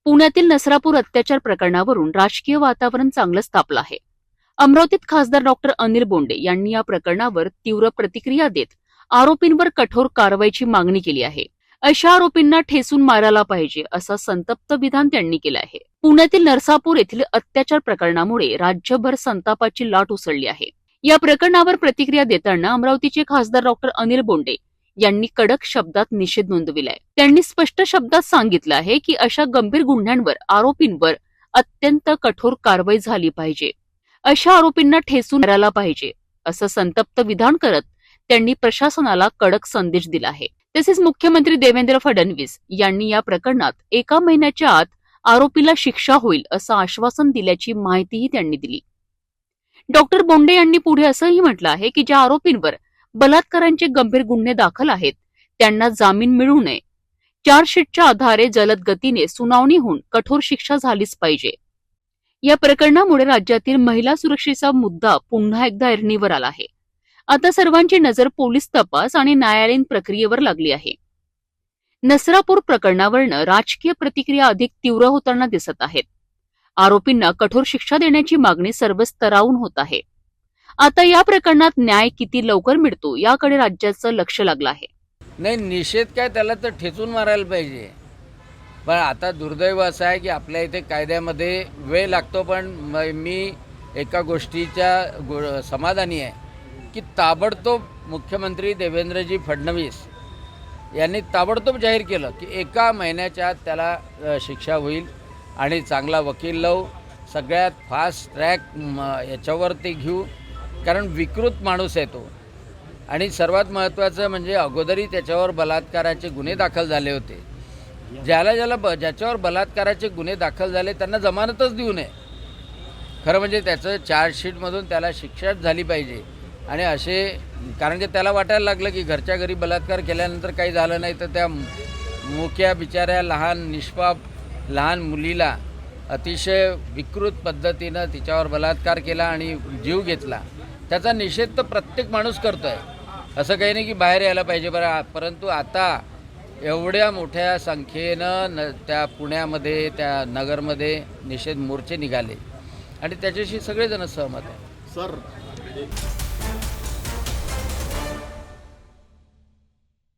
पुण्यातील नसरापूर अत्याचार प्रकरणावरून राजकीय वातावरण चांगलंच तापलं आहे. अमरावतीत खासदार डॉक्टर अनिल बोंडे यांनी या प्रकरणावर तीव्र प्रतिक्रिया देत आरोपींवर कठोर कारवाईची मागणी केली आहे. अशा आरोपींना ठेचून मारायला पाहिजे असं संतप्त विधान त्यांनी केलं आहे. पुण्यातील नरसापूर येथील अत्याचार प्रकरणामुळे राज्यभर संतापाची लाट उसळली आहे. या प्रकरणावर प्रतिक्रिया देताना अमरावतीचे खासदार डॉक्टर अनिल बोंडे यांनी कडक शब्दात निषेध नोंदविलाय. त्यांनी स्पष्ट शब्दात सांगितलं आहे की अशा गंभीर गुन्ह्यांवर आरोपींवर अत्यंत कठोर कारवाई झाली पाहिजे. अशा आरोपींना ठेचून मारायला पाहिजे असं संतप्त विधान करत त्यांनी प्रशासनाला कडक संदेश दिला आहे. तसेच मुख्यमंत्री देवेंद्र फडणवीस यांनी या प्रकरणात 1 महिन्याच्या आत आरोपीला शिक्षा होईल असं आश्वासन दिल्याची माहितीही त्यांनी दिली. डॉक्टर बोंडे यांनी पुढे असंही म्हटलं आहे की ज्या आरोपींवर बलात्कारांचे गंभीर गुन्हे दाखल आहेत त्यांना जामीन मिळू नये. चार्जशीटच्या आधारे जलद गतीने सुनावणी होऊन कठोर शिक्षा झालीच पाहिजे. या प्रकरणामुळे राज्यातील महिला सुरक्षेचा मुद्दा पुन्हा एकदा ऐरणीवर आला आहे. आता सर्वांची नजर पोलीस तपास आणि न्यायालयीन प्रक्रियेवर लागली आहे. नसरापूर प्रकरणावरनं राजकीय प्रतिक्रिया अधिक तीव्र होताना दिसत आहेत. आरोपींना कठोर शिक्षा देण्याची मागणी सर्व स्तरावरून होत आहे. आता या प्रकरणात न्याय किती लवकर मिळतो याकडे राज्याचं लक्ष लागलं आहे. नाही, निषेध काय, त्याला तर ठेचून मारायला पाहिजे. पण आता दुर्दैव असं आहे की आपल्या इथे कायद्यामध्ये वेळ लागतो. पण मी एका गोष्टीच्या समाधानी आहे की ताबडतोब मुख्यमंत्री देवेंद्रजी फडणवीस यांनी ताबडतोब जाहीर केलं की 1 महिन्याच्या आत त्याला शिक्षा होईल आणि चांगला वकील लावू, सगळ्यात फास्ट ट्रॅक याच्यावर ते घेऊ, कारण विकृत माणूस आहे तो. आणि सर्वात महत्त्वाचं म्हणजे अगोदरही त्याच्यावर बलात्काराचे गुन्हे दाखल झाले होते. ज्याच्यावर बलात्काराचे गुन्हे दाखल झाले त्यांना जमानतच देऊ नये. खरं म्हणजे त्याचं चार्जशीटमधून त्याला शिक्षाच झाली पाहिजे. आणि असे, कारण की त्याला वाटायला लागलं की घरच्या घरी बलात्कार केल्यानंतर काही झालं नाही, तर त्या मुक्या बिचाऱ्या निष्पाप लहान मुलीला अतिशय विकृत पद्धतीनं तिच्यावर बलात्कार केला आणि जीव घेतला. त्याचा निषेध तर प्रत्येक माणूस करतो आहे. असं काही नाही की बाहेर यायला पाहिजे परंतु आता एवढ्या मोठ्या संख्येनं त्या पुण्यामध्ये, त्या नगरमध्ये निषेध मोर्चे निघाले आणि त्याच्याशी सगळेजण सहमत आहे. सर